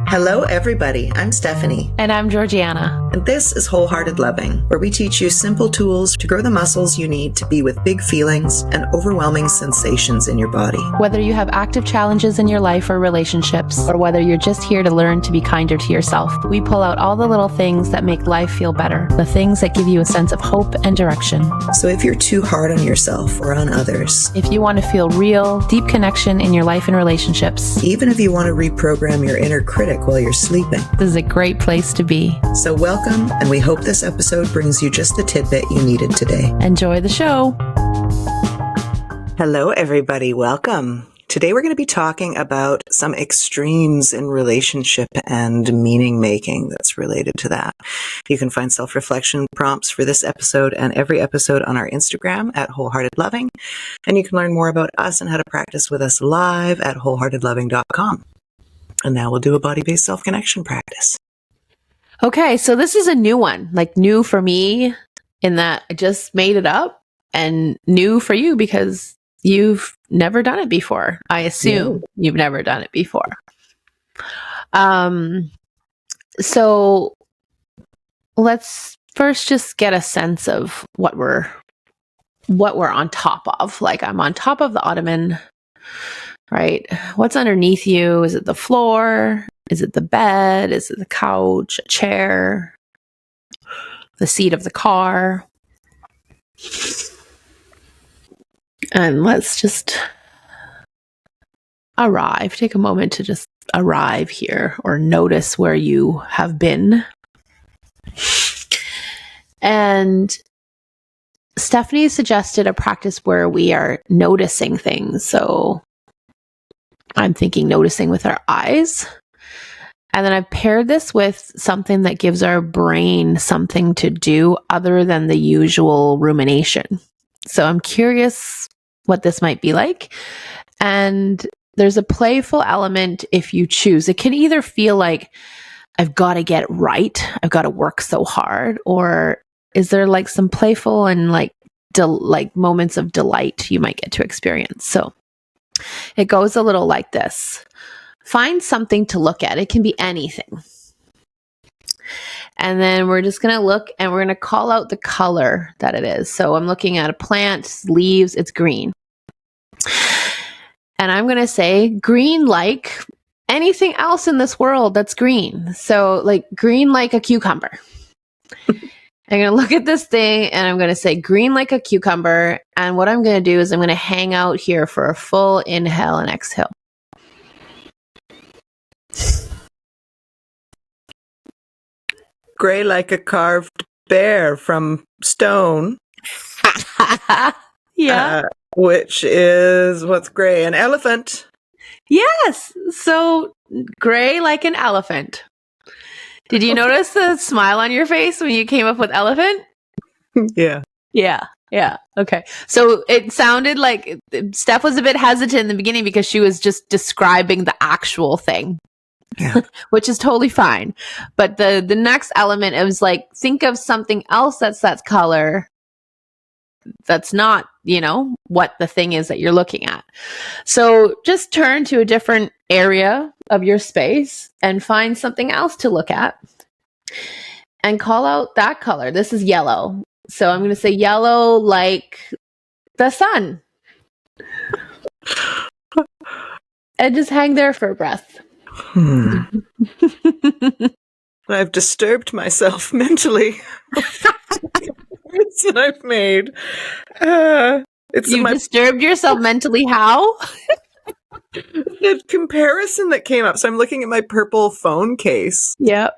Hello, everybody. I'm Stephanie. And I'm Georgiana. And this is Wholehearted Loving, where we teach you simple tools to grow the muscles you need to be with big feelings and overwhelming sensations in your body. Whether you have active challenges in your life or relationships, or whether you're just here to learn to be kinder to yourself, we pull out all the little things that make life feel better, the things that give you a sense of hope and direction. So if you're too hard on yourself or on others, if you want to feel real, deep connection in your life and relationships, even if you want to reprogram your inner critic while you're sleeping, this is a great place to be. So welcome, and we hope this episode brings you just the tidbit you needed today. Enjoy the show. Hello, everybody. Welcome. Today we're going to be talking about some extremes in relationship and meaning making that's related to that. You can find self-reflection prompts for this episode and every episode on our Instagram at Wholehearted Loving. And you can learn more about us and how to practice with us live at wholeheartedloving.com. And now we'll do a body-based self-connection practice. Okay, so this is a new one, like new for me in that I just made it up, and new for you because you've never done it before. I assume you've never done it before. So let's first just get a sense of what we're on top of. Like, I'm on top of the ottoman, right? What's underneath you? Is it the floor? Is it the bed? Is it the couch, a chair, the seat of the car? And let's just arrive. Take a moment to just arrive here or notice where you have been. And Stephanie suggested a practice where we are noticing things. So I'm thinking noticing with our eyes. And then I've paired this with something that gives our brain something to do other than the usual rumination. So I'm curious what this might be like. And there's a playful element if you choose. It can either feel like I've got to get it right, I've got to work so hard, or is there like some playful and like moments of delight you might get to experience. So it goes a little like this. Find something to look at. It can be anything. And then we're just going to look and we're going to call out the color that it is. So I'm looking at a plant, leaves, it's green. And I'm going to say green like anything else in this world that's green. So like green like a cucumber. I'm going to look at this thing and I'm going to say green like a cucumber. And what I'm going to do is I'm going to hang out here for a full inhale and exhale. Gray like a carved bear from stone. Yeah. Which is, what's gray? An elephant. Yes. So gray like an elephant. Did you notice the smile on your face when you came up with elephant? Yeah. Yeah. Okay. So it sounded like Steph was a bit hesitant in the beginning because she was just describing the actual thing. Yeah. Which is totally fine. But the next element is like, think of something else that's that color that's not, what the thing is that you're looking at. So just turn to a different area of your space and find something else to look at and call out that color. This is yellow. So I'm going to say yellow like the sun. And just hang there for a breath. I've disturbed myself mentally. That I've made. Disturbed yourself mentally? How? The comparison that came up. So I'm looking at my purple phone case. Yep.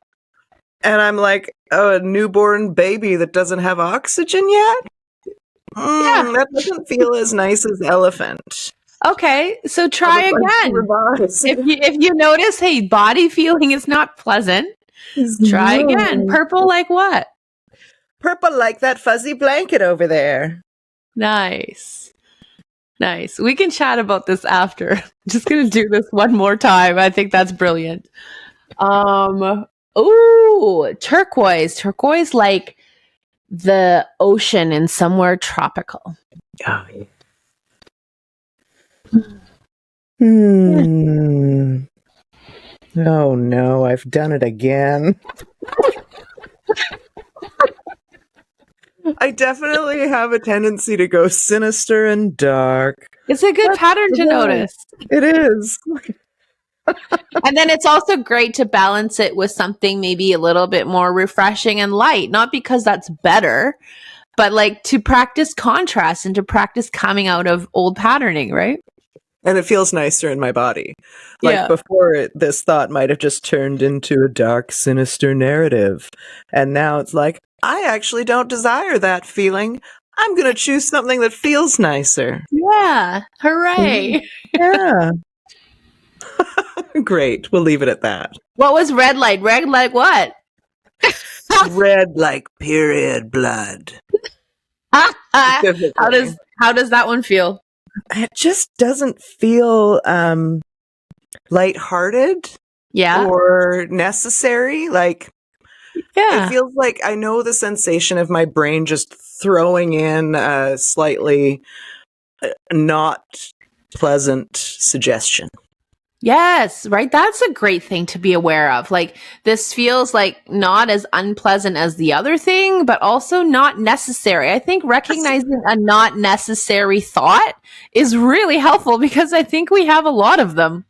And I'm like, a newborn baby that doesn't have oxygen yet? Yeah. That doesn't feel as nice as elephant. Okay, so try again. If you notice, hey, body feeling is not pleasant, try again. Purple like what? Purple like that fuzzy blanket over there. Nice. We can chat about this after. I'm just going to do this one more time. I think that's brilliant. Turquoise. Turquoise like the ocean in somewhere tropical. Oh, yeah. Oh no, I've done it again. I definitely have a tendency to go sinister and dark. It's a good pattern to notice. It is. And then it's also great to balance it with something maybe a little bit more refreshing and light, not because that's better, but like to practice contrast and to practice coming out of old patterning, right? And it feels nicer in my body. Like Yeah. before, this thought might have just turned into a dark, sinister narrative. And now it's like, I actually don't desire that feeling. I'm going to choose something that feels nicer. Yeah. Hooray. Yeah. Great. We'll leave it at that. What was red light? Red light what? Red like period blood. How does that one feel? It just doesn't feel lighthearted or necessary. Like, it feels like I know the sensation of my brain just throwing in a slightly not pleasant suggestion. Yes, right. That's a great thing to be aware of. Like, this feels like not as unpleasant as the other thing, but also not necessary. I think recognizing a not necessary thought is really helpful because I think we have a lot of them.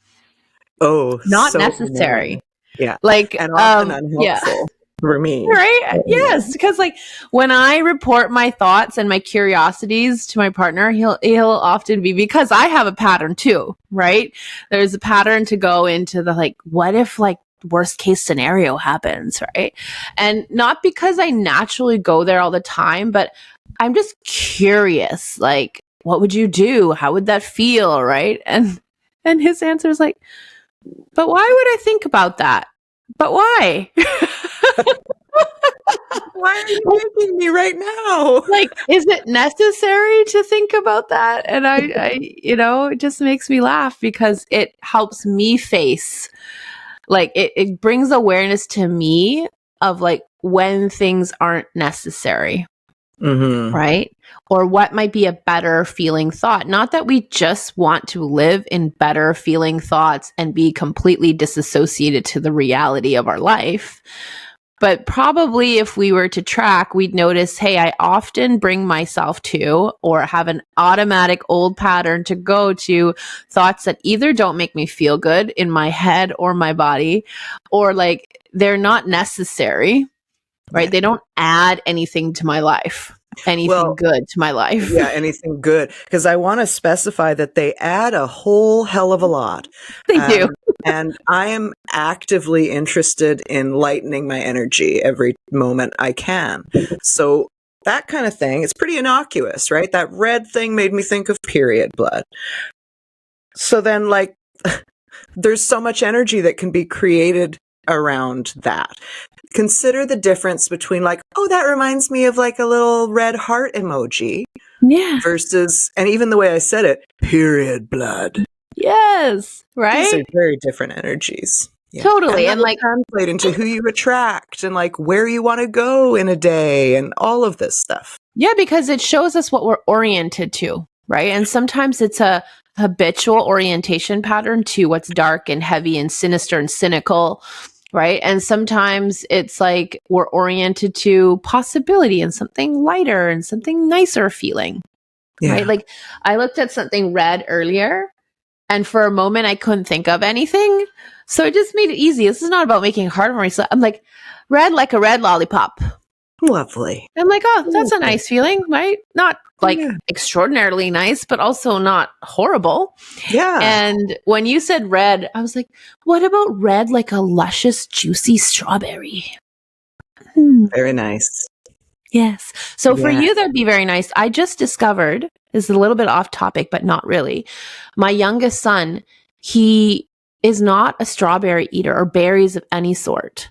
Oh, Not so necessary. annoying. Yeah. Like, and often unhelpful for me. Right? Yes, because like when I report my thoughts and my curiosities to my partner, he'll often be, because I have a pattern too, right? There's a pattern to go into the like, what if like worst case scenario happens, right? And not because I naturally go there all the time, but I'm just curious, like, what would you do? How would that feel, right? And his answer is like, but why would I think about that? But why? Why are you making me right now? Like, is it necessary to think about that? And I it just makes me laugh because it helps me face, like, it brings awareness to me of like when things aren't necessary. Mm-hmm. Right? Or what might be a better feeling thought. Not that we just want to live in better feeling thoughts and be completely disassociated to the reality of our life. But probably if we were to track, we'd notice, hey, I often bring myself to or have an automatic old pattern to go to thoughts that either don't make me feel good in my head or my body, or like they're not necessary, right? Yeah. They don't add anything to my life. Anything good to my life. Yeah, anything good. Because I want to specify that they add a whole hell of a lot. They do. And I am actively interested in lightening my energy every moment I can. So that kind of thing, it's pretty innocuous, right? That red thing made me think of period blood. So then, like, there's so much energy that can be created around that. Consider the difference between like, oh, that reminds me of like a little red heart emoji. Yeah. Versus, and even the way I said it, period blood. Yes. Right. These are very different energies. Yeah. Totally. And like translate into who you attract and like where you want to go in a day and all of this stuff. Yeah, because it shows us what we're oriented to, right? And sometimes it's a habitual orientation pattern to what's dark and heavy and sinister and cynical, right? And sometimes it's like we're oriented to possibility and something lighter and something nicer feeling, right? Like I looked at something red earlier and for a moment I couldn't think of anything. So it just made it easy. This is not about making it hard for myself. I'm like, red like a red lollipop. Lovely. I'm like, oh, that's a nice feeling, right? Not like extraordinarily nice, but also not horrible. Yeah. And when you said red, I was like, what about red like a luscious, juicy strawberry? Very nice. Yes. So for you, that'd be very nice. I just discovered, this is a little bit off topic, but not really. My youngest son, he is not a strawberry eater or berries of any sort.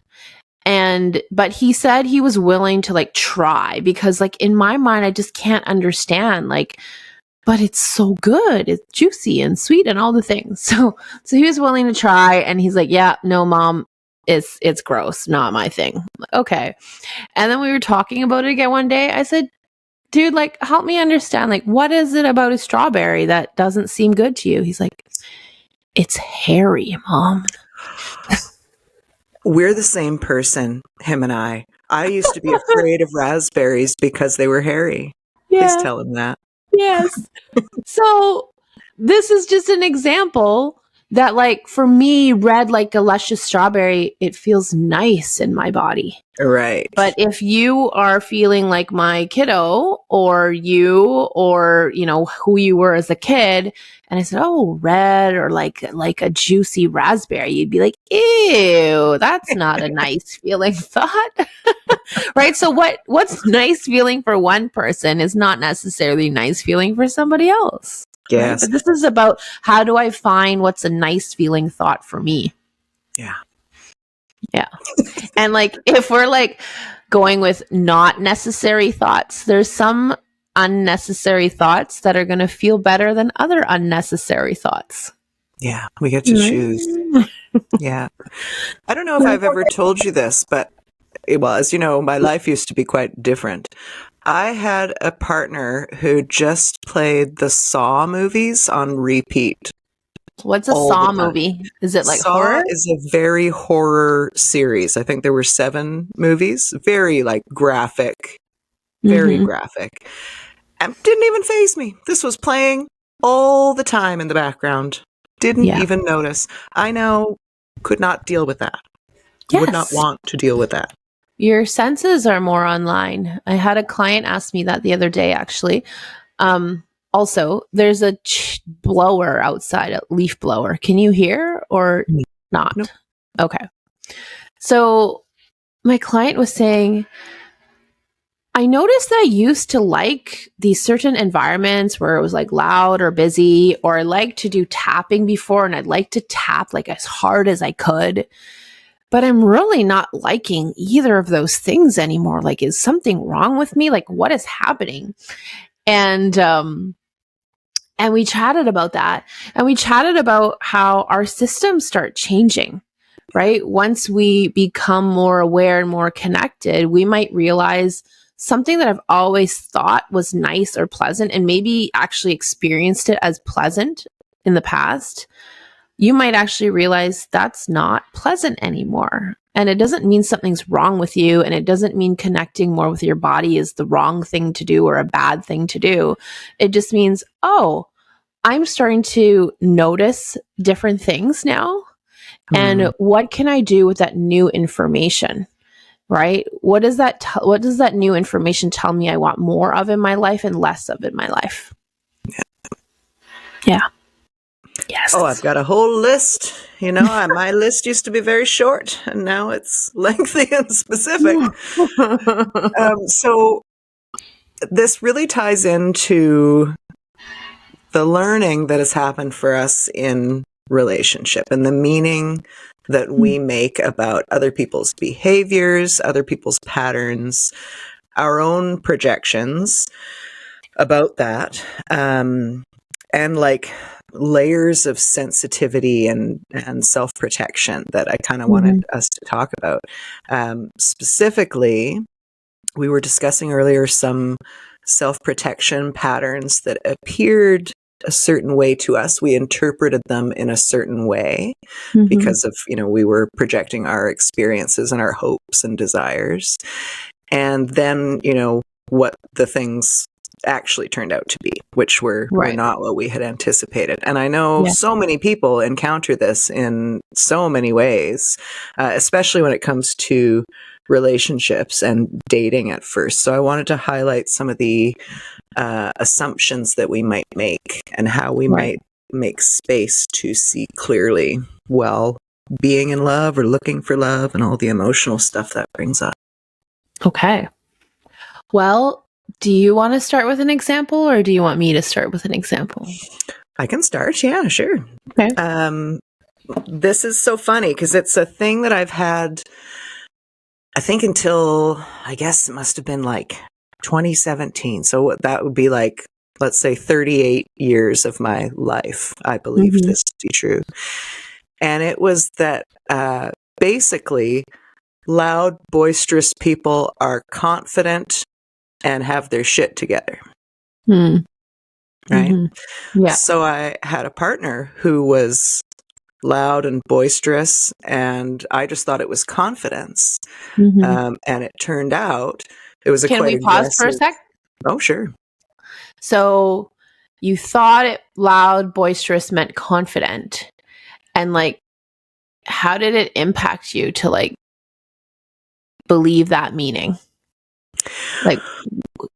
But he said he was willing to like try because like in my mind, I just can't understand like, but it's so good. It's juicy and sweet and all the things. So he was willing to try and he's like, yeah, no, mom, it's gross. Not my thing. I'm like, okay. And then we were talking about it again one day. I said, dude, like, help me understand. Like, what is it about a strawberry that doesn't seem good to you? He's like, it's hairy, mom. we're the same person, him and I. I used to be afraid of raspberries because they were hairy. Please Yeah. tell him that. Yes. So this is just an example that, like, for me, red like a luscious strawberry, it feels nice in my body. Right. But if you are feeling like my kiddo, or you, or, you know, who you were as a kid, and I said, oh, red, or like a juicy raspberry, you'd be like, ew, that's not a nice feeling thought. Right? So what's nice feeling for one person is not necessarily nice feeling for somebody else. Right? Yes. But this is about, how do I find what's a nice feeling thought for me? Yeah. Yeah. And like, if we're like going with not necessary thoughts, there's some unnecessary thoughts that are going to feel better than other unnecessary thoughts. Yeah. We get to choose. Yeah. I don't know if I've ever told you this, but as you know, my life used to be quite different. I had a partner who just played the Saw movies on repeat. What's a all the Saw time. movie? Is it like Saw horror? is a very horror series. I think there were 7 movies. Very like graphic, very graphic. And didn't even faze me. This was playing all the time in the background. Didn't even notice. I know, could not deal with that. Would not Yes. want to deal with that. Your senses are more online. I had a client ask me that the other day, actually. Also, there's a blower outside, a leaf blower. Can you hear or not? Nope. Okay. So my client was saying, I noticed that I used to like these certain environments where it was like loud or busy, or I liked to do tapping before, and I'd like to tap like as hard as I could. But I'm really not liking either of those things anymore. Like, is something wrong with me? Like, what is happening? And we chatted about that. And we chatted about how our systems start changing, right? Once we become more aware and more connected, we might realize something that I've always thought was nice or pleasant, and maybe actually experienced it as pleasant in the past. You might actually realize that's not pleasant anymore. And it doesn't mean something's wrong with you. And it doesn't mean connecting more with your body is the wrong thing to do or a bad thing to do. It just means, oh, I'm starting to notice different things now. And what can I do with that new information? Right? What does that new information tell me I want more of in my life and less of in my life? Yeah. Yes. Oh, I've got a whole list. You know, my list used to be very short, and now it's lengthy and specific. So this really ties into the learning that has happened for us in relationship and the meaning that we make about other people's behaviors, other people's patterns, our own projections about that, and like layers of sensitivity and self-protection that I kind of wanted us to talk about. Specifically, we were discussing earlier some self-protection patterns that appeared a certain way to us. We interpreted them in a certain way because of, we were projecting our experiences and our hopes and desires. And then, what the things actually turned out to be, which were not what we had anticipated. And I know so many people encounter this in so many ways, especially when it comes to relationships and dating at first. So I wanted to highlight some of the assumptions that we might make and how we might make space to see clearly while being in love or looking for love and all the emotional stuff that brings up. Okay. Well, do you want to start with an example, or do you want me to start with an example? I can start. Yeah, sure. Okay. This is so funny because it's a thing that I've had, I think, until, I guess it must have been like 2017. So that would be like, let's say 38 years of my life, I believed this to be true. And it was that basically loud, boisterous people are confident and have their shit together. Right? Yeah. So I had a partner who was loud and boisterous, and I just thought it was confidence. Mhm. And it turned out it was a Can quite we pause for a aggressive. sec? Oh, sure. So you thought it loud, boisterous meant confident. And like, how did it impact you to like believe that meaning? Like,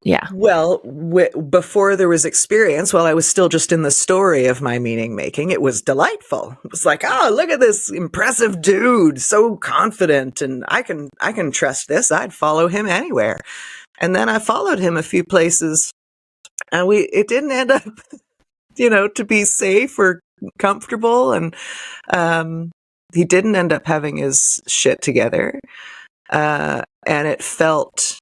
yeah. Well, before there was experience, while I was still just in the story of my meaning making, it was delightful. It was like, oh, look at this impressive dude, so confident, and I can trust this. I'd follow him anywhere. And then I followed him a few places, and it didn't end up, to be safe or comfortable, and he didn't end up having his shit together, and it felt.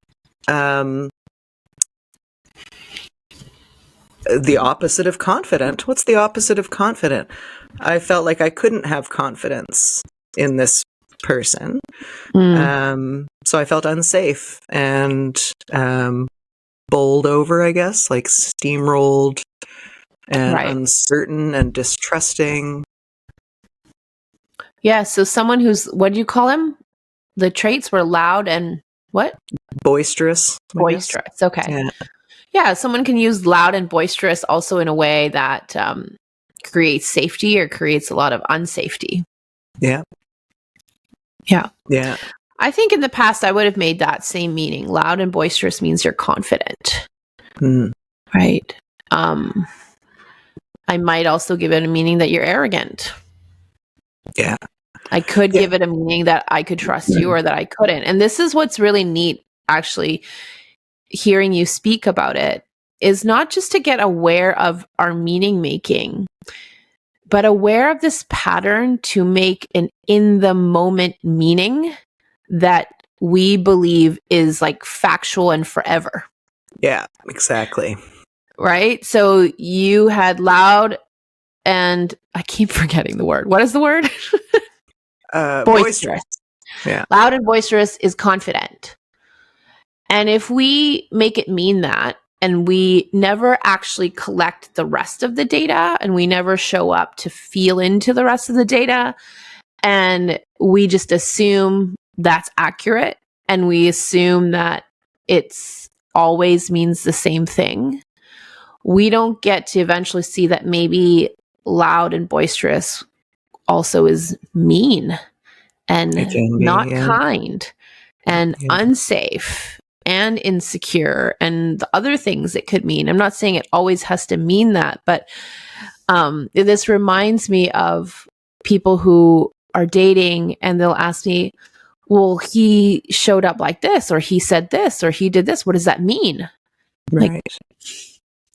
The opposite of confident. What's the opposite of confident? I felt like I couldn't have confidence in this person. So I felt unsafe and bowled over, I guess, like steamrolled and Right. uncertain and distrusting. Yeah. So someone who's, what do you call him? The traits were loud and what? Boisterous. Boisterous. Okay. Yeah. Yeah. Someone can use loud and boisterous also in a way that creates safety or creates a lot of unsafety. Yeah. Yeah. Yeah. I think in the past I would have made that same meaning. Loud and boisterous means you're confident. Right. I might also give it a meaning that you're arrogant. Yeah. I could give it a meaning that I could trust you or that I couldn't. And this is what's really neat, actually, hearing you speak about it, is not just to get aware of our meaning making, but aware of this pattern to make an in the moment meaning that we believe is like factual and forever. Yeah, exactly. Right? So you had loud and I keep forgetting the word. What is the word? Boisterous. Yeah. Loud and boisterous is confident. And if we make it mean that, and we never actually collect the rest of the data, and we never show up to feel into the rest of the data, and we just assume that's accurate, and we assume that it's always means the same thing, we don't get to eventually see that maybe loud and boisterous also is mean and not kind and unsafe and insecure and the other things it could mean. I'm not saying it always has to mean that, but this reminds me of people who are dating and they'll ask me, well, he showed up like this, or he said this, or he did this. What does that mean? Right. Like,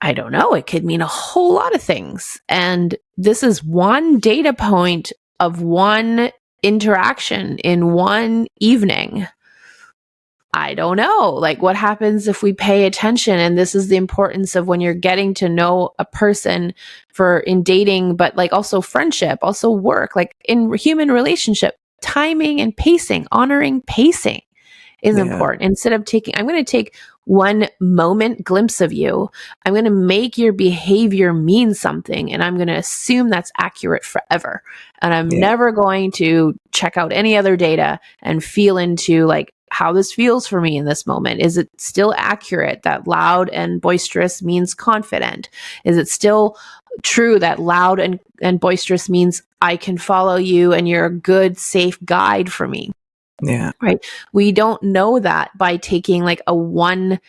I don't know. It could mean a whole lot of things. And this is one data point of one interaction in one evening. I don't know. Like, what happens if we pay attention? And this is the importance of when you're getting to know a person in dating, but like also friendship, also work, like in human relationship, timing and pacing, honoring pacing is important. Instead of I'm going to take one moment glimpse of you. I'm going to make your behavior mean something, and I'm going to assume that's accurate forever. And I'm never going to check out any other data and feel into like how this feels for me in this moment. Is it still accurate that loud and boisterous means confident? Is it still true that loud and boisterous means I can follow you and you're a good, safe guide for me? Yeah. Right. We don't know that by taking like a one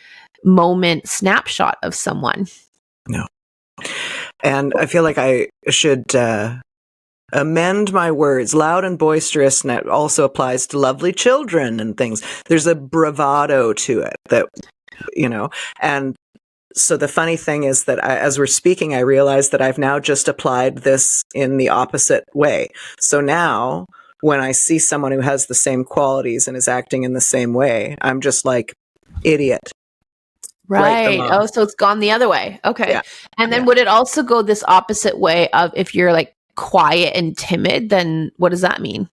moment snapshot of someone. No. And I feel like I should amend my words. Loud and boisterous, and that also applies to lovely children and things. There's a bravado to it that, and so the funny thing is that as we're speaking, I realize that I've now just applied this in the opposite way. So now when I see someone who has the same qualities and is acting in the same way, I'm just like, idiot. Right. Oh, so it's gone the other way. Okay. Yeah. And then would it also go this opposite way of if you're like quiet and timid, then what does that mean?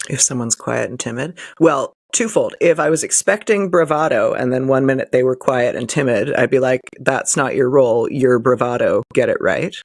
If someone's quiet and timid? Well, twofold. If I was expecting bravado and then one minute they were quiet and timid, I'd be like, that's not your role. You're bravado. Get it right.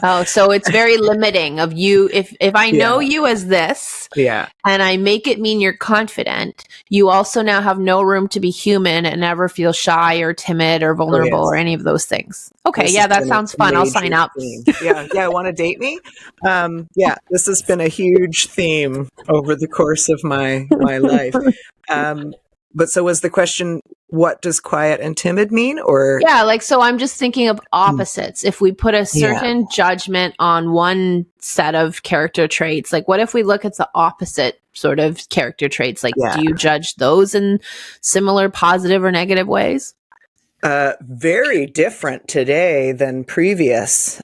Oh, so it's very limiting of you. If I know Yeah. you as this Yeah. and I make it mean you're confident, you also now have no room to be human and never feel shy or timid or Oh, vulnerable yes. or any of those things. Okay. This Yeah, has that been a sounds fun. I'll sign major up. theme. Yeah. Yeah. Want to date me? Yeah. This has been a huge theme over the course of my life. But so was the question, what does quiet and timid mean? Or Yeah, like, so I'm just thinking of opposites. If we put a yeah. certain judgment on one set of character traits, like what if we look at the opposite sort of character traits? Like, Yeah. do you judge those in similar positive or negative ways? Very different today than previous.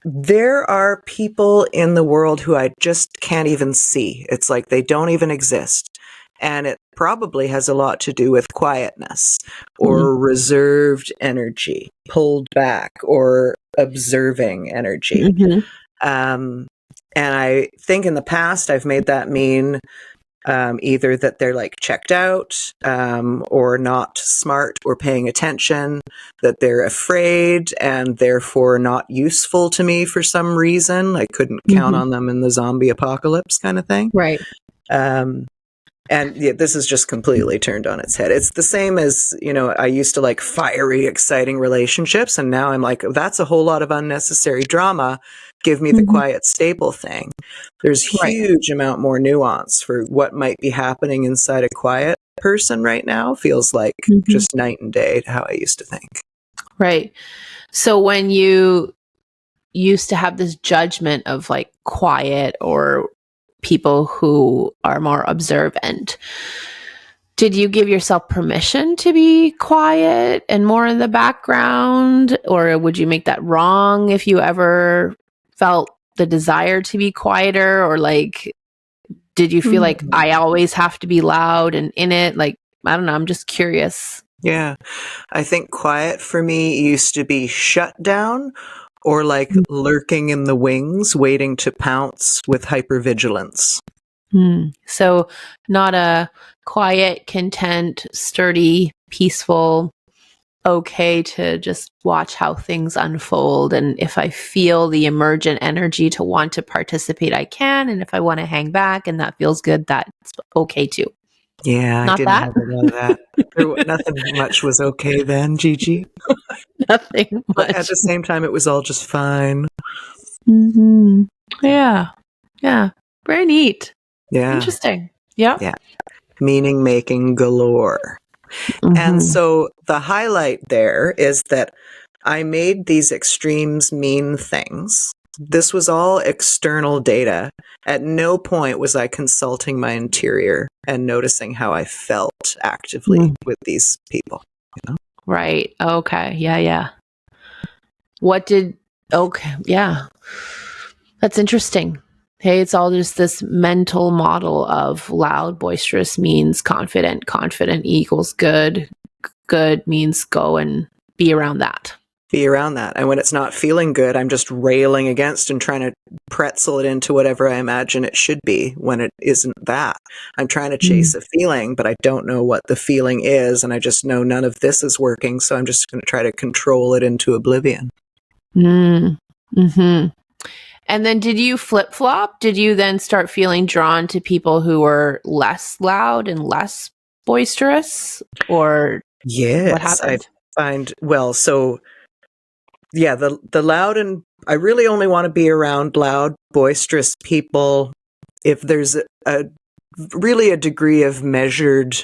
There are people in the world who I just can't even see. It's like they don't even exist. And it probably has a lot to do with quietness or reserved energy, pulled back or observing energy. Mm-hmm. And I think in the past I've made that mean either that they're like checked out or not smart or paying attention, that they're afraid and therefore not useful to me for some reason. I couldn't count on them in the zombie apocalypse kind of thing. Right. And yeah, this is just completely turned on its head. It's the same as, I used to like fiery, exciting relationships. And now I'm like, that's a whole lot of unnecessary drama. Give me the quiet, stable thing. There's huge amount more nuance for what might be happening inside a quiet person right now. Feels like just night and day to how I used to think. Right. So when you used to have this judgment of like quiet or people who are more observant, did you give yourself permission to be quiet and more in the background? Or would you make that wrong if you ever felt the desire to be quieter? Or like, did you feel like I always have to be loud and in it? Like, I don't know. I'm just curious. Yeah. I think quiet for me used to be shut down or like lurking in the wings, waiting to pounce with hypervigilance. So not a quiet, content, sturdy, peaceful, okay to just watch how things unfold. And if I feel the emergent energy to want to participate, I can. And if I want to hang back and that feels good, that's okay too. Yeah, Not I didn't that? have a lot of that. Nothing much was okay then, Gigi. Nothing But at much. the same time, it was all just fine. Yeah. Yeah. Very neat. Yeah. Interesting. Yeah. Yeah. Meaning making galore. And so the highlight there is that I made these extremes mean things. This was all external data. At no point was I consulting my interior and noticing how I felt actively with these people. Right. Okay. Yeah. Yeah. Okay. Yeah. That's interesting. Hey, it's all just this mental model of loud, boisterous means confident, confident equals good, good means go and be around that. Be around that. And when it's not feeling good, I'm just railing against and trying to pretzel it into whatever I imagine it should be when it isn't that. I'm trying to chase a feeling, but I don't know what the feeling is. And I just know none of this is working. So I'm just going to try to control it into oblivion. And then did you flip flop? Did you then start feeling drawn to people who were less loud and less boisterous? Or yes, what happened? I find, well, so yeah, the loud, and I really only want to be around loud, boisterous people if there's really a degree of measured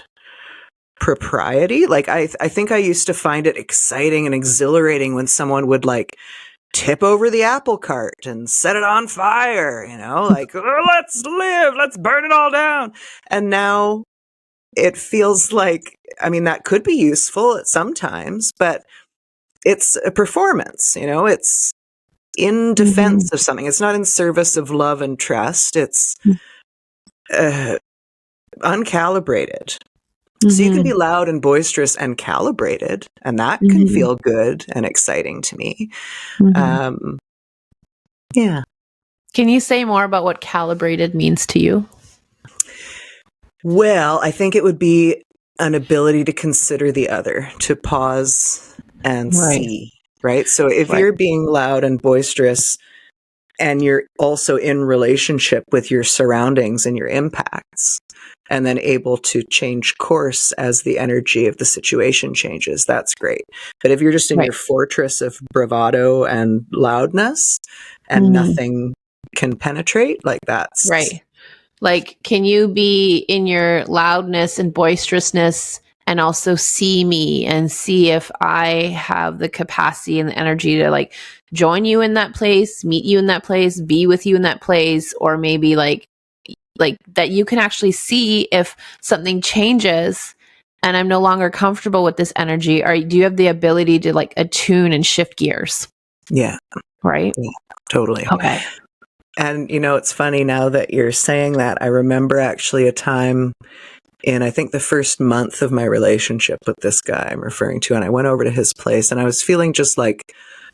propriety. Like I think I used to find it exciting and exhilarating when someone would like tip over the apple cart and set it on fire, like, oh, let's live, let's burn it all down. And now it feels like, that could be useful sometimes, but it's a performance, it's in defense of something. It's not in service of love and trust. It's uncalibrated. So you can be loud and boisterous and calibrated, and that can feel good and exciting to me. Yeah. Can you say more about what calibrated means to you? Well, I think it would be an ability to consider the other, to pause and Right. see, right? So if Right. you're being loud and boisterous and you're also in relationship with your surroundings and your impacts, and then able to change course as the energy of the situation changes, that's great. But if you're just in Right. your fortress of bravado and loudness and nothing can penetrate, like that's Right. Like, can you be in your loudness and boisterousness and also see me and see if I have the capacity and the energy to like join you in that place, meet you in that place, be with you in that place, or maybe like that you can actually see if something changes and I'm no longer comfortable with this energy, or do you have the ability to like attune and shift gears? yeah, Right? yeah, totally. Okay. And it's funny now that you're saying that. I remember actually a time in, I think, the first month of my relationship with this guy I'm referring to, and I went over to his place and I was feeling just like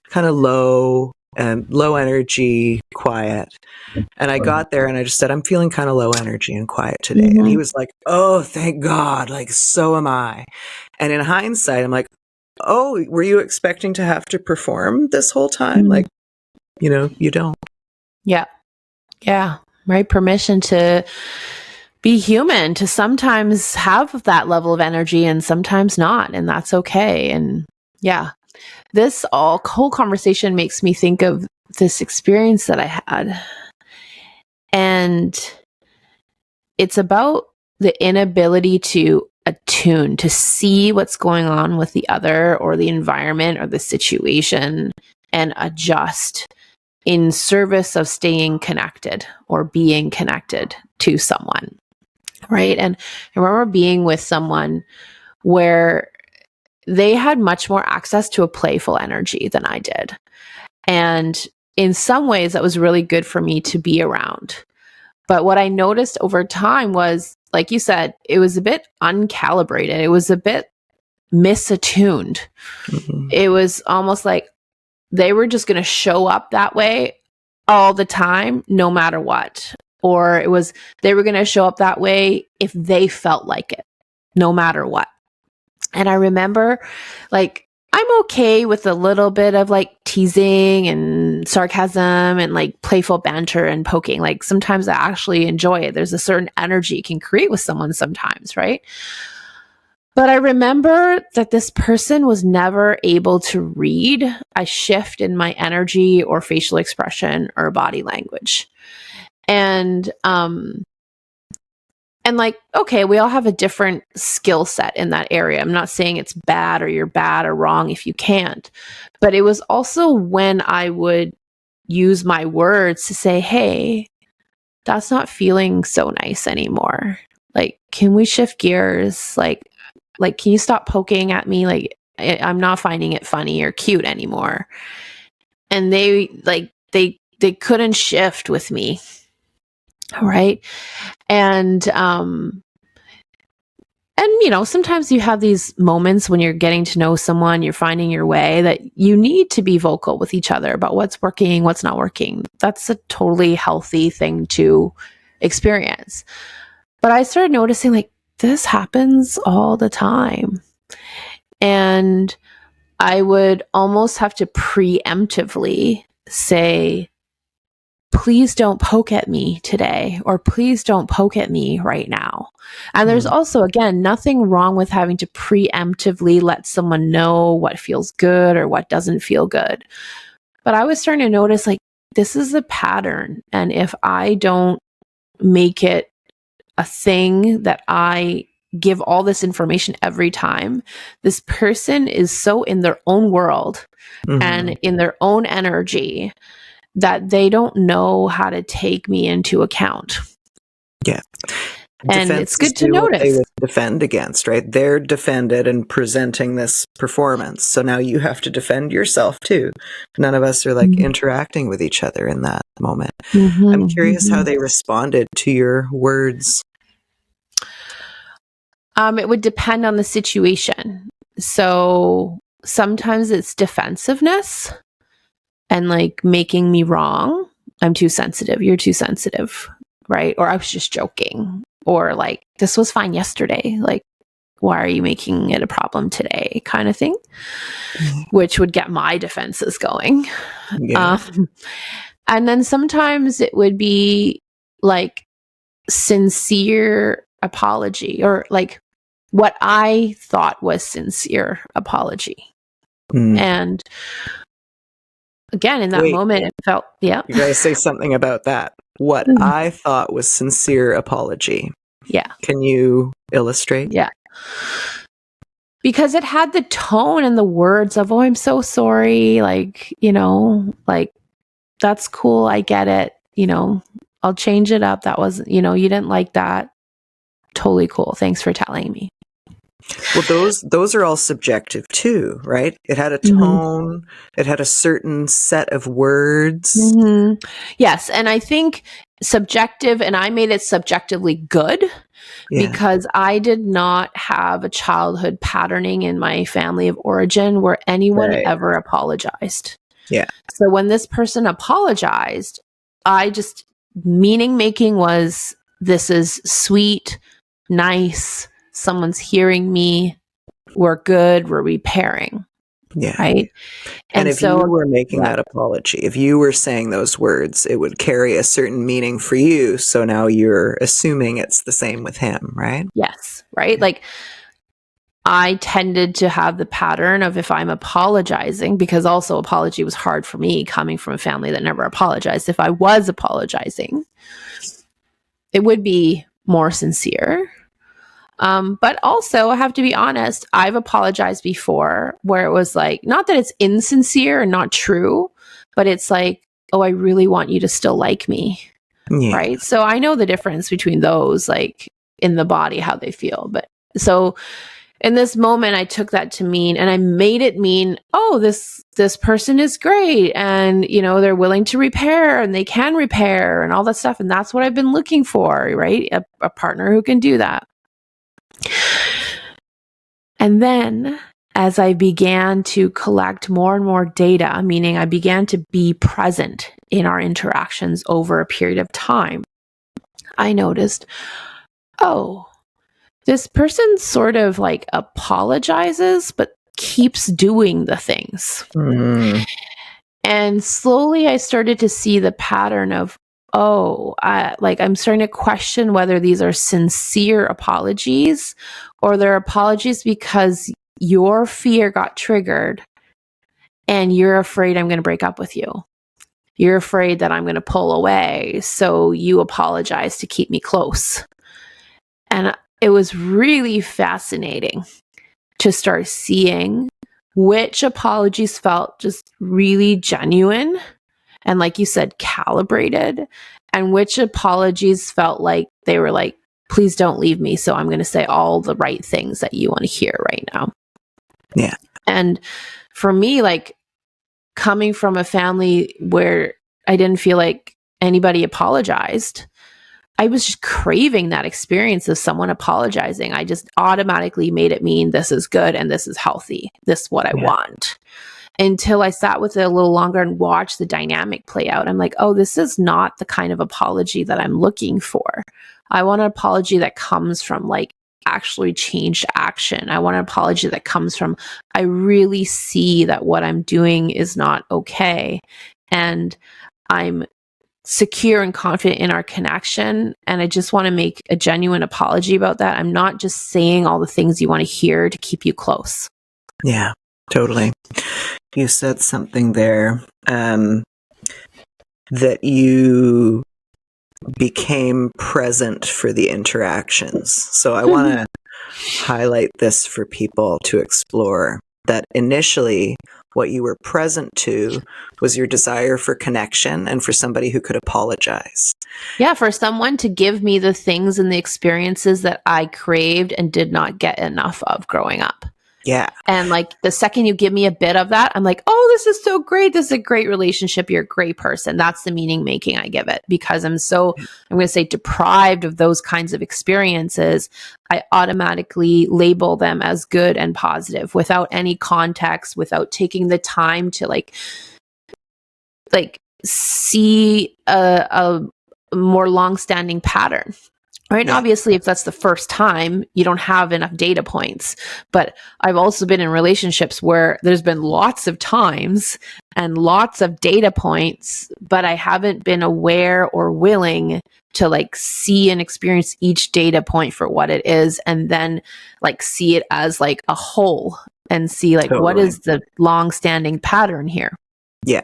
kind of low and low energy, quiet. And I got there and I just said, I'm feeling kind of low energy and quiet today. And he was like, oh, thank God. Like, so am I. And in hindsight, I'm like, oh, were you expecting to have to perform this whole time? Like, you don't. Yeah. Yeah. Right. Permission to be human, to sometimes have that level of energy and sometimes not. And that's okay. And yeah, this whole conversation makes me think of this experience that I had. And it's about the inability to attune, to see what's going on with the other or the environment or the situation and adjust in service of staying connected or being connected to someone. Right. And I remember being with someone where they had much more access to a playful energy than I did. And in some ways, that was really good for me to be around. But what I noticed over time was, like you said, it was a bit uncalibrated. It was a bit misattuned. Mm-hmm. It was almost like they were just going to show up that way all the time, no matter what. Or it was they were going to show up that way if they felt like it, no matter what. And I remember, like, I'm okay with a little bit of like teasing and sarcasm and like playful banter and poking. Like, sometimes I actually enjoy it. There's a certain energy you can create with someone sometimes, right? But I remember that this person was never able to read a shift in my energy or facial expression or body language. And like, okay, we all have a different skill set in that area. I'm not saying it's bad or you're bad or wrong if you can't. But it was also when I would use my words to say, hey, that's not feeling so nice anymore. Like, can we shift gears? Like, can you stop poking at me? Like, I'm not finding it funny or cute anymore. And they couldn't shift with me. Right. And sometimes you have these moments when you're getting to know someone, you're finding your way, that you need to be vocal with each other about what's working, what's not working. That's a totally healthy thing to experience. But I started noticing, like, this happens all the time. And I would almost have to preemptively say, please don't poke at me today, or please don't poke at me right now. And there's also, again, nothing wrong with having to preemptively let someone know what feels good or what doesn't feel good. But I was starting to notice, like, this is a pattern. And if I don't make it a thing that I give all this information every time, this person is so in their own world and in their own energy that they don't know how to take me into account. Yeah. And it's good to what they notice. would defend against, right? They're defended and presenting this performance. So now you have to defend yourself too. None of us are like interacting with each other in that moment. I'm curious how they responded to your words. It would depend on the situation. So sometimes it's defensiveness and like making me wrong. I'm too sensitive. You're too sensitive, right? Or I was just joking. or like, this was fine yesterday. Like, why are you making it a problem today? Kind of thing, which would get my defenses going. Yeah. And then sometimes it would be like sincere apology, or like what I thought was sincere apology. And again, in that Wait, moment, it felt, yeah. you got to say something about that. What I thought was sincere apology. Yeah. Can you illustrate? Yeah. Because it had the tone and the words of, oh, I'm so sorry. Like, you know, like, that's cool. I get it. You know, I'll change it up. That wasn't, you know, you didn't like that. Totally cool. Thanks for telling me. Well, those are all subjective too, right? It had a tone. It had a certain set of words. Yes. And I think subjective, and I made it subjectively good because I did not have a childhood patterning in my family of origin where anyone ever apologized. Yeah. So when this person apologized, meaning making was, this is sweet, nice, someone's hearing me, we're good, we're repairing. Yeah. Right. And if you were making that apology, if you were saying those words, it would carry a certain meaning for you. So now you're assuming it's the same with him, right? Yes. Right. Yeah. Like, I tended to have the pattern of, if I'm apologizing, because also apology was hard for me coming from a family that never apologized. If I was apologizing, it would be more sincere. But also, I have to be honest, I've apologized before where it was like, not that it's insincere and not true, but it's like, oh, I really want you to still like me. Yeah. Right. So I know the difference between those, like in the body, how they feel. But so in this moment, I took that to mean, and I made it mean, oh, this person is great. And, you know, they're willing to repair and they can repair and all that stuff. And that's what I've been looking for, right? A partner who can do that. And then as I began to collect more and more data, meaning I began to be present in our interactions over a period of time, I noticed, oh, this person sort of like apologizes, but keeps doing the things. And slowly I started to see the pattern of, I'm starting to question whether these are sincere apologies or they're apologies because your fear got triggered and you're afraid I'm going to break up with you. You're afraid that I'm going to pull away. So you apologize to keep me close. And it was really fascinating to start seeing which apologies felt just really genuine and, like you said, calibrated, and which apologies felt like they were like, please don't leave me, so I'm going to say all the right things that you want to hear right now. Yeah. And for me, like, coming from a family where I didn't feel like anybody apologized, I was just craving that experience of someone apologizing. I just automatically made it mean this is good and this is healthy. This is what I want. Until I sat with it a little longer and watched the dynamic play out. I'm like, oh, this is not the kind of apology that I'm looking for. I want an apology that comes from like actually changed action. I want an apology that comes from, I really see that what I'm doing is not okay. And I'm secure and confident in our connection. And I just want to make a genuine apology about that. I'm not just saying all the things you want to hear to keep you close. Yeah, totally. You said something there that you became present for the interactions. So I want to highlight this for people to explore, that initially what you were present to was your desire for connection and for somebody who could apologize. Yeah, for someone to give me the things and the experiences that I craved and did not get enough of growing up. Yeah. And like the second you give me a bit of that, I'm like, oh, this is so great. This is a great relationship. You're a great person. That's the meaning making I give it, because I'm going to say deprived of those kinds of experiences. I automatically label them as good and positive without any context, without taking the time to like see a more long-standing pattern. Right. And Yeah. obviously, if that's the first time, you don't have enough data points. But I've also been in relationships where there's been lots of times and lots of data points, but I haven't been aware or willing to like see and experience each data point for what it is, and then like see it as like a whole and see like what Totally. is the long-standing pattern here. Yeah.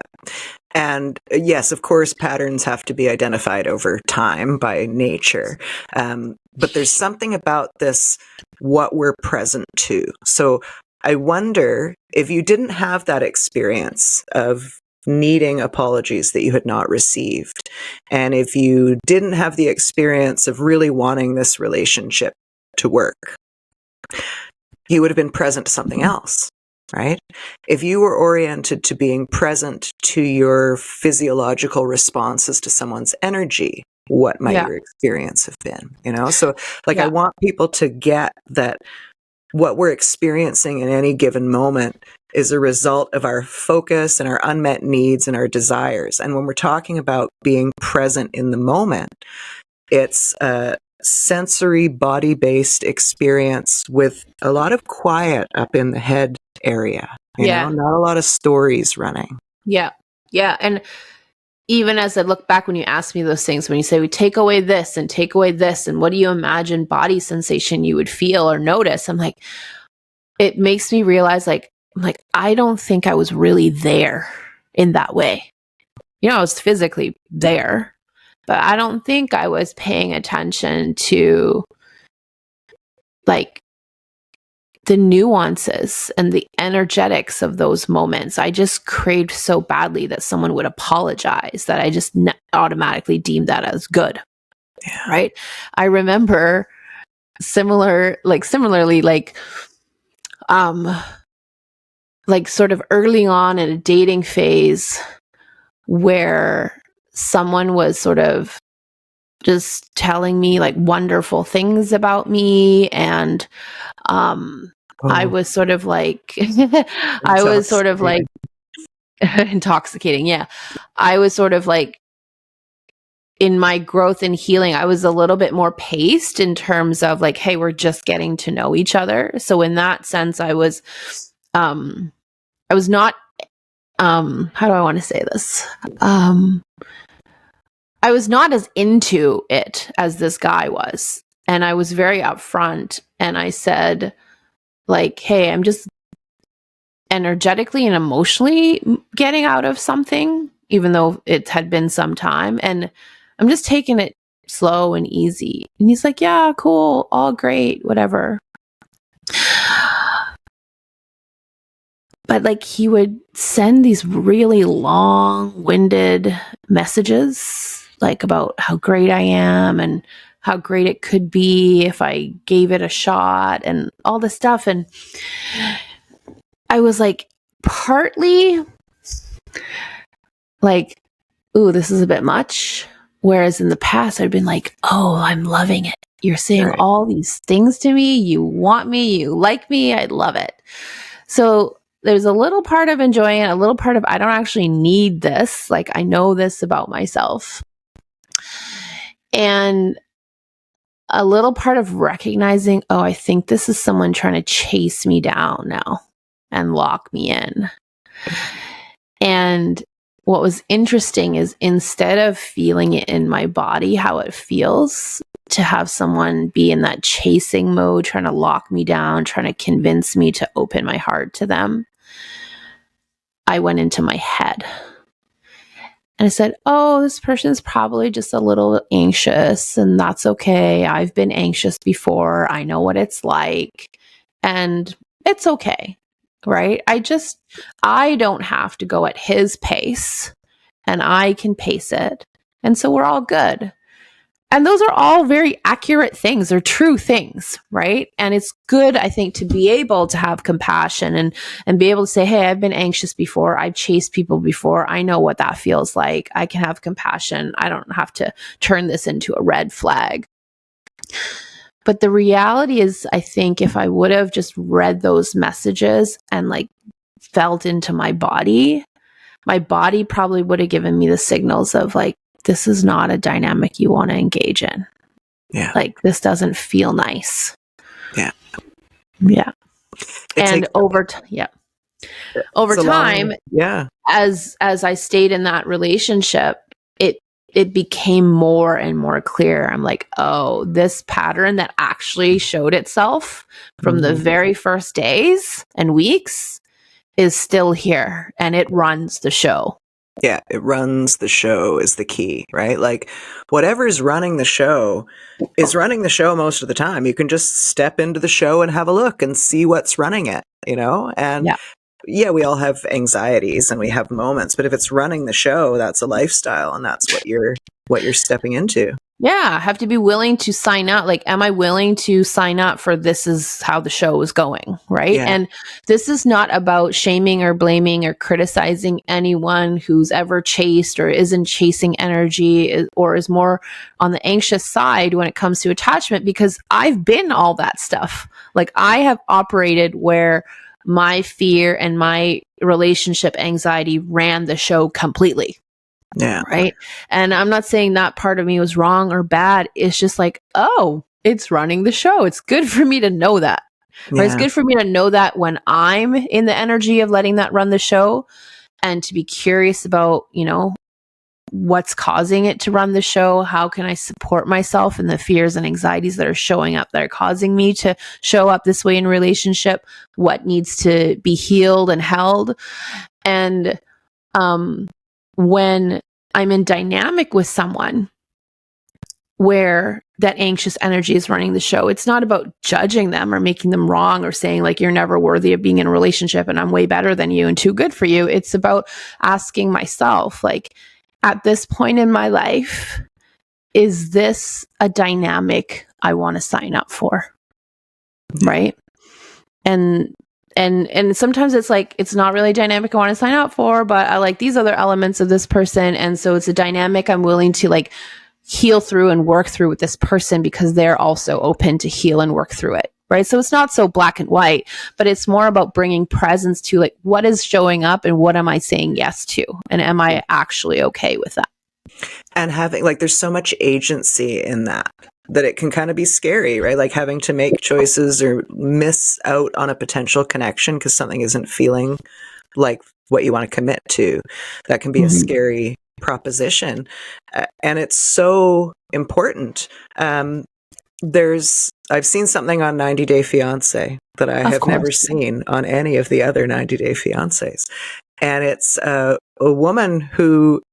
And yes, of course, patterns have to be identified over time by nature. But there's something about this, what we're present to. So I wonder if you didn't have that experience of needing apologies that you had not received, and if you didn't have the experience of really wanting this relationship to work, you would have been present to something else. Right? If you were oriented to being present to your physiological responses to someone's energy, what might your experience have been? So like I want people to get that what we're experiencing in any given moment is a result of our focus and our unmet needs and our desires. And when we're talking about being present in the moment, it's a sensory body-based experience with a lot of quiet up in the head area, not a lot of stories running. Yeah. And even as I look back, when you ask me those things, when you say we take away this and take away this, and what do you imagine body sensation you would feel or notice? I'm like, it makes me realize I don't think I was really there in that way. I was physically there, but I don't think I was paying attention to like the nuances and the energetics of those moments. I just craved so badly that someone would apologize that I just automatically deemed that as good. Yeah. Right. I remember similarly, sort of early on in a dating phase where someone was sort of just telling me like wonderful things about me, and I was sort of like intoxicating. Yeah. I was sort of like, in my growth and healing, I was a little bit more paced in terms of like, hey, we're just getting to know each other. So in that sense, I was not, how do I want to say this? I was not as into it as this guy was. And I was very upfront, and I said like, hey, I'm just energetically and emotionally getting out of something, even though it had been some time, and I'm just taking it slow and easy. And he's like, yeah, cool, all great, whatever. But like, he would send these really long-winded messages like about how great I am and how great it could be if I gave it a shot and all this stuff. And I was like, partly like, ooh, this is a bit much. Whereas in the past, I'd been like, oh, I'm loving it. You're saying all these things to me. You want me. You like me. I love it. So there's a little part of enjoying it, a little part of, I don't actually need this. Like, I know this about myself. And a little part of recognizing, oh, I think this is someone trying to chase me down now and lock me in. And what was interesting is, instead of feeling it in my body, how it feels to have someone be in that chasing mode, trying to lock me down, trying to convince me to open my heart to them, I went into my head. And I said, oh, this person's probably just a little anxious, and that's okay. I've been anxious before. I know what it's like, and it's okay. Right? I don't have to go at his pace, and I can pace it. And so we're all good. And those are all very accurate things. They're true things, right? And it's good, I think, to be able to have compassion and be able to say, hey, I've been anxious before. I've chased people before. I know what that feels like. I can have compassion. I don't have to turn this into a red flag. But the reality is, I think if I would have just read those messages and like felt into my body probably would have given me the signals of like, this is not a dynamic you want to engage in. Yeah. Like, this doesn't feel nice. Yeah. Yeah. It And takes over time, yeah. as I stayed in that relationship, it became more and more clear. I'm like, oh, this pattern that actually showed itself from the very first days and weeks is still here, and it runs the show. Yeah, it runs the show is the key, right? Like whatever's running the show is running the show most of the time. You can just step into the show and have a look and see what's running it, And yeah, we all have anxieties and we have moments, but if it's running the show, that's a lifestyle and that's what you're stepping into. Yeah, I have to be willing to sign up. Like, am I willing to sign up for this is how the show is going, right? Yeah. And this is not about shaming or blaming or criticizing anyone who's ever chased or isn't chasing energy or is more on the anxious side when it comes to attachment, because I've been all that stuff. Like, I have operated where my fear and my relationship anxiety ran the show completely. Yeah. Right. And I'm not saying that part of me was wrong or bad. It's just like, oh, it's running the show. It's good for me to know that. Yeah. Right? It's good for me to know that when I'm in the energy of letting that run the show, and to be curious about, what's causing it to run the show. How can I support myself in the fears and anxieties that are showing up, that are causing me to show up this way in relationship? What needs to be healed and held? And when I'm in dynamic with someone where that anxious energy is running the show, it's not about judging them or making them wrong or saying like, you're never worthy of being in a relationship and I'm way better than you and too good for you. It's about asking myself, like, at this point in my life, is this a dynamic I want to sign up for? Right. And sometimes it's like, it's not really a dynamic I want to sign up for, but I like these other elements of this person. And so it's a dynamic I'm willing to like heal through and work through with this person because they're also open to heal and work through it. Right. So it's not so black and white, but it's more about bringing presence to like, what is showing up and what am I saying yes to? And am I actually okay with that? And having like, there's so much agency in that it can kind of be scary, right? Like having to make choices or miss out on a potential connection because something isn't feeling like what you want to commit to. That can be a scary proposition. And it's so important. I've seen something on 90 Day Fiancé that I have never seen on any of the other 90 Day Fiancés. And it's a woman who,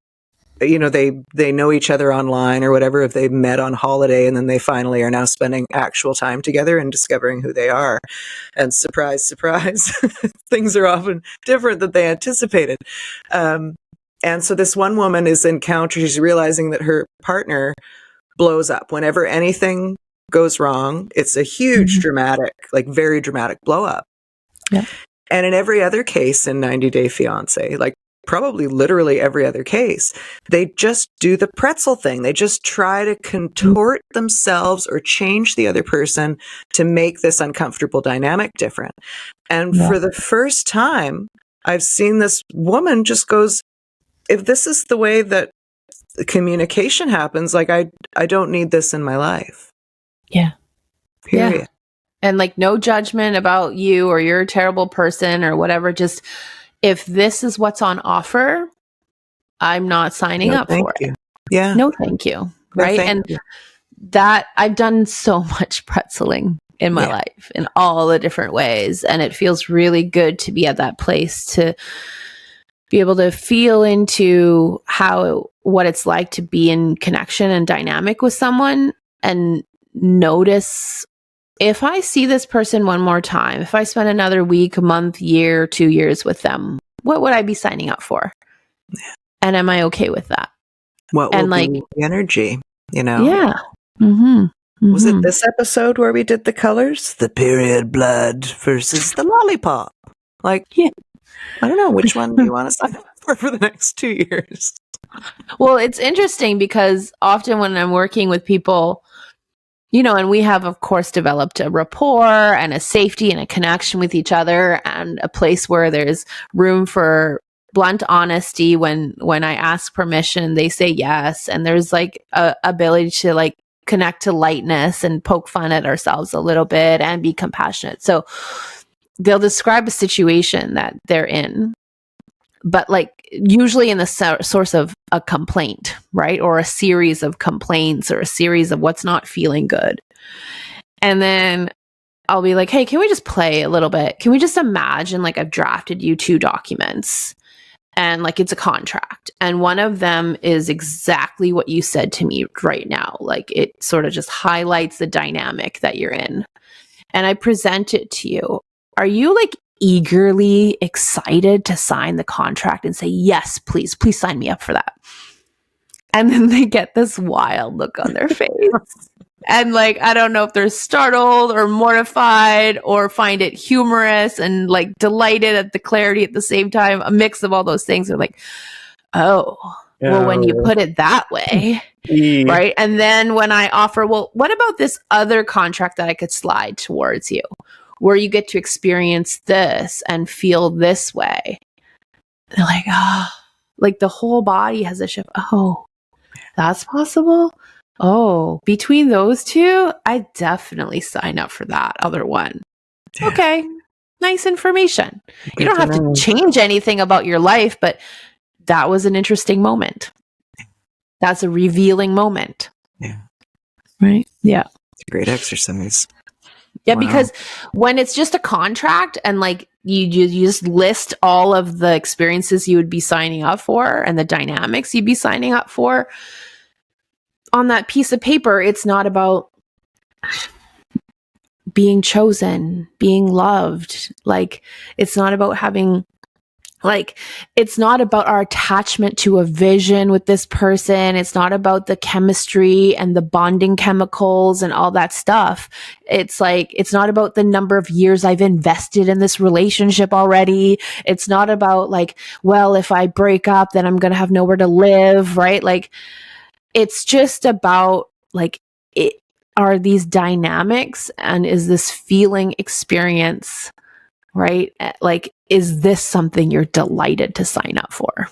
they know each other online or whatever, if they've met on holiday, and then they finally are now spending actual time together and discovering who they are. And surprise, surprise, things are often different than they anticipated. And so this one woman is she's realizing that her partner blows up whenever anything goes wrong. It's a huge dramatic, like very dramatic blow up. Yeah. And in every other case in 90 Day Fiancé, like probably literally every other case, they just do the pretzel thing. They just try to contort themselves or change the other person to make this uncomfortable dynamic different. And for the first time, I've seen this woman just goes, if this is the way that communication happens, like I don't need this in my life. Yeah. Period. Yeah. And like no judgment about you or you're a terrible person or whatever. Just if this is what's on offer, I'm not signing up for it. Yeah. No, thank you. Right. And that I've done so much pretzeling in my life in all the different ways. And it feels really good to be at that place to be able to feel into what it's like to be in connection and dynamic with someone and notice, if I see this person one more time, if I spend another week, month, year, 2 years with them, what would I be signing up for? Yeah. And am I okay with that? What will be the energy, Yeah. Was it this episode where we did the colors? The period blood versus the lollipop. Like, I don't know, which one do you want to sign up for the next 2 years? Well, it's interesting because often when I'm working with people, and we have, of course, developed a rapport and a safety and a connection with each other and a place where there's room for blunt honesty. When I ask permission, they say yes. And there's like a ability to like connect to lightness and poke fun at ourselves a little bit and be compassionate. So they'll describe a situation that they're in, but like usually in the source of a complaint, right? Or a series of complaints or a series of what's not feeling good. And then I'll be like, hey, can we just play a little bit? Can we just imagine like I've drafted you 2 documents and like it's a contract, and one of them is exactly what you said to me right now. Like it sort of just highlights the dynamic that you're in. And I present it to you. Are you like eagerly excited to sign the contract and say, yes, please sign me up for that? And then they get this wild look on their face. And like, I don't know if they're startled or mortified or find it humorous and like delighted at the clarity at the same time, a mix of all those things. They're like, oh, well, when you put it that way, right? And then when I offer, well, what about this other contract that I could slide towards you where you get to experience this and feel this way? They're like, like the whole body has a shift. Oh, that's possible. Oh, between those 2, I definitely sign up for that other one. Yeah. Okay. Nice information. You don't have to change anything about your life, but that was an interesting moment. That's a revealing moment. Yeah. Right? Yeah. It's a great exercise. Yeah, wow. Because when it's just a contract and like you just list all of the experiences you would be signing up for and the dynamics you'd be signing up for, on that piece of paper, it's not about being chosen, being loved. Like, it's not about having, like, it's not about our attachment to a vision with this person. It's not about the chemistry and the bonding chemicals and all that stuff. It's like, it's not about the number of years I've invested in this relationship already. It's not about like, well, if I break up, then I'm going to have nowhere to live, right? Like, it's just about like, it are these dynamics and is this feeling experience, right? Like, is this something you're delighted to sign up for?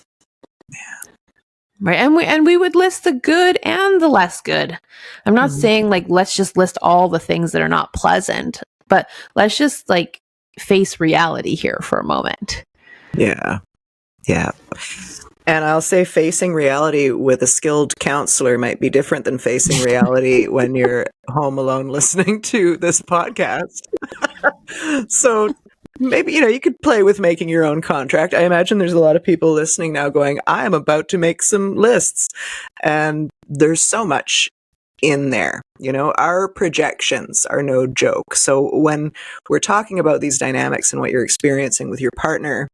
Yeah. Right. And we would list the good and the less good. I'm not saying like, let's just list all the things that are not pleasant, but let's just like face reality here for a moment. Yeah. Yeah. And I'll say facing reality with a skilled counselor might be different than facing reality when you're home alone listening to this podcast. So maybe, you could play with making your own contract. I imagine there's a lot of people listening now going, I am about to make some lists. And there's so much in there. Our projections are no joke. So when we're talking about these dynamics and what you're experiencing with your partner,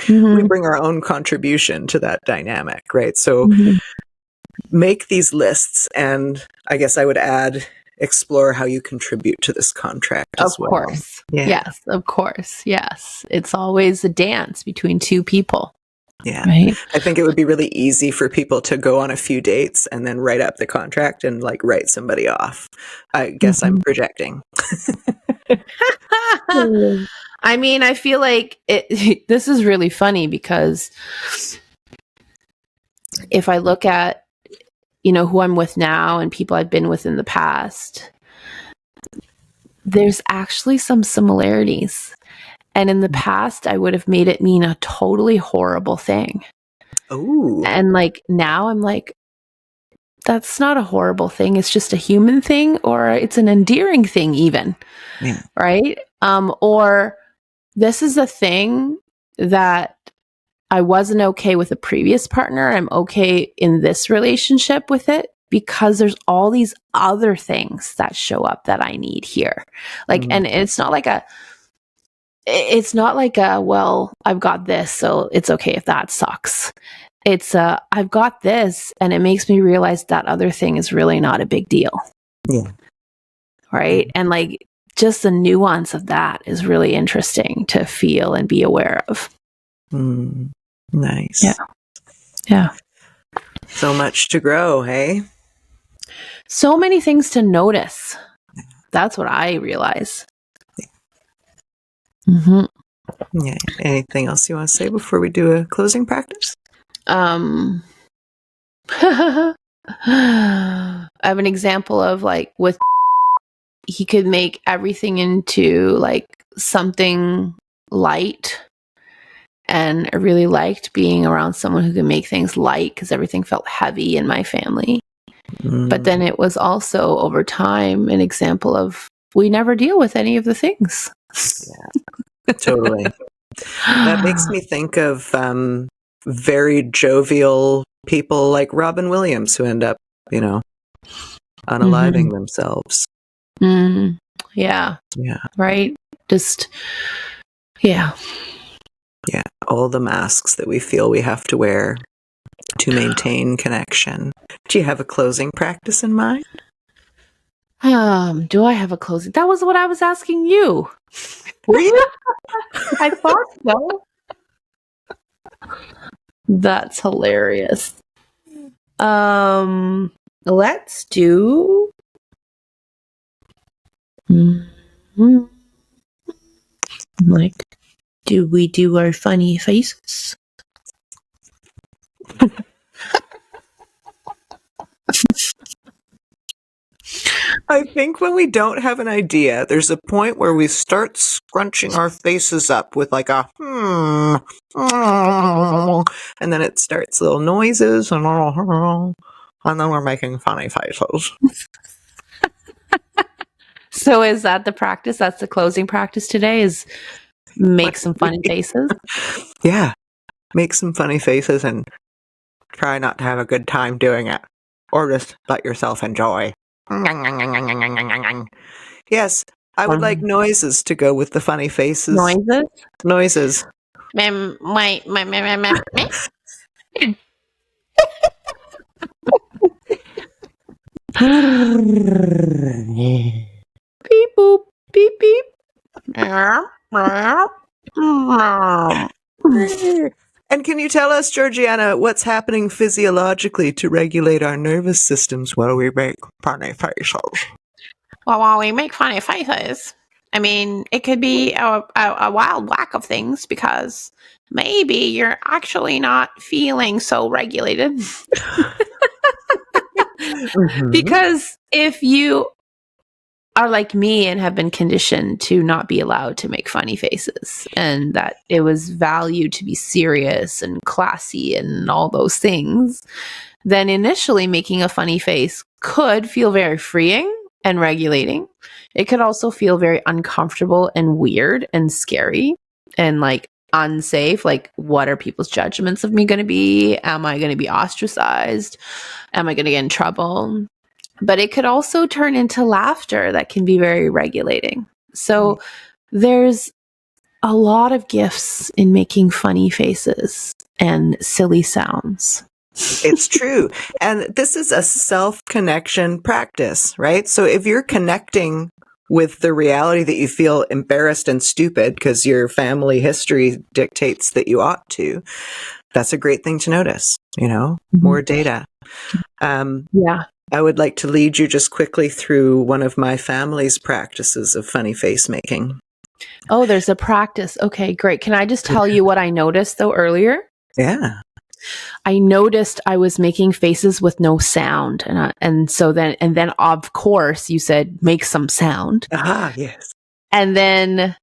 we bring our own contribution to that dynamic, right? So make these lists, and I guess I would add, explore how you contribute to this contract as well. Of course. Yeah. Yes, of course. Yes. It's always a dance between 2 people. Yeah. Right? I think it would be really easy for people to go on a few dates and then write up the contract and like write somebody off. I guess I'm projecting. I mean, I feel like this is really funny because if I look at, who I'm with now and people I've been with in the past, there's actually some similarities. And in the past, I would have made it mean a totally horrible thing. Oh. And like now I'm like, that's not a horrible thing. It's just a human thing, or it's an endearing thing even. Yeah. Right? Or this is a thing that I wasn't okay with a previous partner. I'm okay in this relationship with it because there's all these other things that show up that I need here. Like, and it's not like well, I've got this, so it's okay if that sucks. It's I've got this, and it makes me realize that other thing is really not a big deal. Yeah. Right. And like, just the nuance of that is really interesting to feel and be aware of. Nice. Yeah. Yeah. So much to grow, hey? So many things to notice. That's what I realize. Yeah. Anything else you want to say before we do a closing practice? I have an example of like with he could make everything into like something light. And I really liked being around someone who could make things light because everything felt heavy in my family. But then it was also over time an example of we never deal with any of the things. Yeah, totally. That makes me think of very jovial people like Robin Williams who end up, unaliving themselves. Yeah. Yeah. Right? Just, yeah. Yeah. All the masks that we feel we have to wear to maintain connection. Do you have a closing practice in mind? Do I have a closing? That was what I was asking you. Were you? I thought so. That's hilarious. Let's do like, do we do our funny faces? I think when we don't have an idea, there's a point where we start scrunching our faces up with like a and then it starts little noises and then we're making funny faces. So is that the practice? That's the closing practice today, is make some funny faces? Yeah. Make some funny faces and try not to have a good time doing it. Or just let yourself enjoy. Yes, I would like noises to go with the funny faces. Noises. Beep boop, beep beep. And can you tell us, Georgiana, what's happening physiologically to regulate our nervous systems while we make funny faces? Well, while we make funny faces, I mean, it could be a wild whack of things because maybe you're actually not feeling so regulated. Because if you are like me and have been conditioned to not be allowed to make funny faces, and that it was valued to be serious and classy and all those things, then initially making a funny face could feel very freeing and regulating. It could also feel very uncomfortable and weird and scary and like unsafe. Like, what are people's judgments of me going to be? Am I going to be ostracized? Am I going to get in trouble? But it could also turn into laughter that can be very regulating. So there's a lot of gifts in making funny faces and silly sounds. It's true. And this is a self-connection practice, right? So if you're connecting with the reality that you feel embarrassed and stupid because your family history dictates that you ought to, that's a great thing to notice, more data. Yeah. I would like to lead you just quickly through one of my family's practices of funny face making. Oh, there's a practice. Okay, great. Can I just tell you what I noticed though earlier? Yeah. I noticed I was making faces with no sound, and then of course you said make some sound. Yes. And then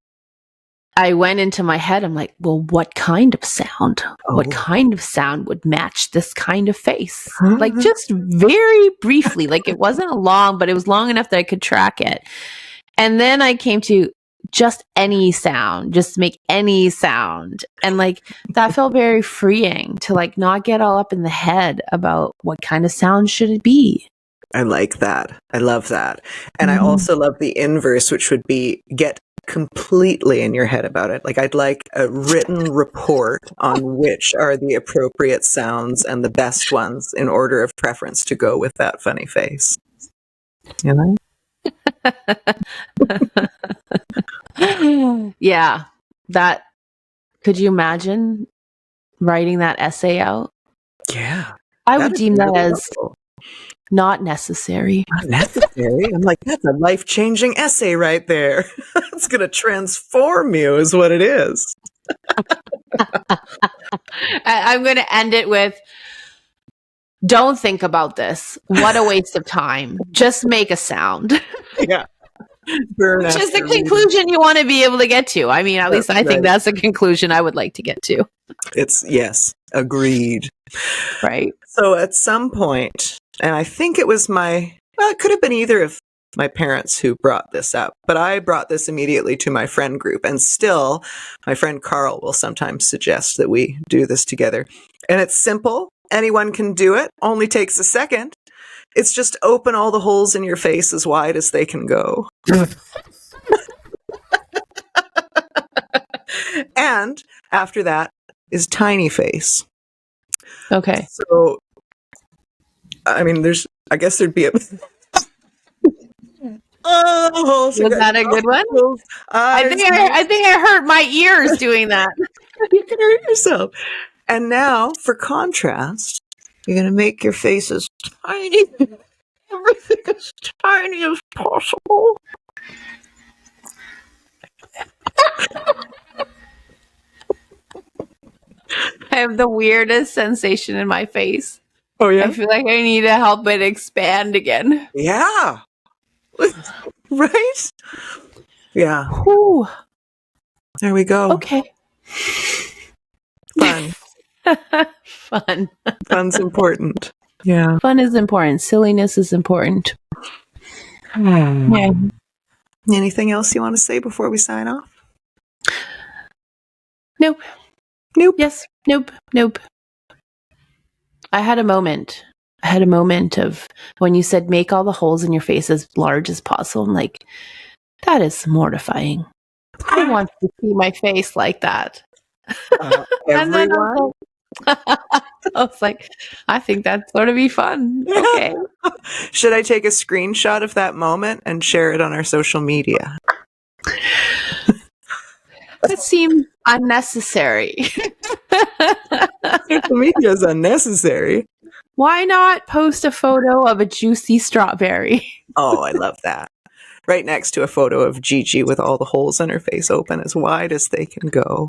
I went into my head. I'm like, well, what kind of sound? What kind of sound would match this kind of face? Like just very briefly, like it wasn't long, but it was long enough that I could track it. And then I came to just any sound, just make any sound. And like, that felt very freeing to like not get all up in the head about what kind of sound should it be. I like that. I love that. And I also love the inverse, which would be get completely in your head about it. Like I'd like a written report on which are the appropriate sounds and the best ones in order of preference to go with that funny face. Yeah. That, could you imagine writing that essay out? Yeah. I would deem that as not necessary. Not necessary? I'm like, that's a life-changing essay right there. It's going to transform you is what it is. I'm going to end it with, don't think about this. What a waste of time. Just make a sound. Yeah. Which is the conclusion you want to be able to get to. I mean, at least I think that's a conclusion I would like to get to. Yes, agreed. Right. So at some point, and I think it was it could have been either of my parents who brought this up, but I brought this immediately to my friend group, and still my friend Carl will sometimes suggest that we do this together. And it's simple. Anyone can do it. Only takes a second. It's just open all the holes in your face as wide as they can go. And after that is tiny face. Okay. So, I mean, I guess there'd be a... Oh, was that a good one? I think I hurt my ears doing that. You can hurt yourself. And now, for contrast, you're going to make your face as tiny, everything as tiny as possible. I have the weirdest sensation in my face. Oh, yeah? I feel like I need to help it expand again. Yeah. Right? Yeah. Whew. There we go. Okay. Fun. Fun. Fun's important. Yeah. Fun is important. Silliness is important. Yeah. Anything else you want to say before we sign off? Nope. Nope. Yes. Nope. Nope. I had a moment of when you said make all the holes in your face as large as possible. I'm like, that is mortifying. I want to see my face like that. And then I was like, I think that's going to be fun. Okay. Should I take a screenshot of that moment and share it on our social media? That seems unnecessary. Social media is unnecessary. Why not post a photo of a juicy strawberry? Oh, I love that. Right next to a photo of Gigi with all the holes in her face open as wide as they can go.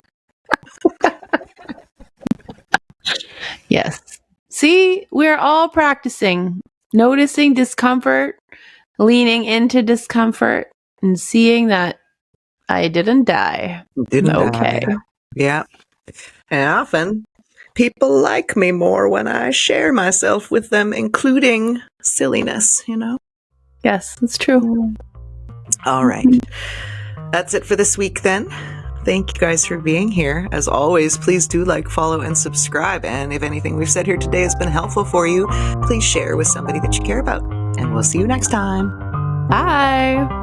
Yes. See, we're all practicing noticing discomfort, leaning into discomfort, and seeing that I didn't die. Didn't die. Yeah. And often people like me more when I share myself with them, including silliness, you know? Yes, that's true. All right. That's it for this week then. Thank you guys for being here. As always, please do like, follow, and subscribe. And if anything we've said here today has been helpful for you, please share with somebody that you care about. And we'll see you next time. Bye.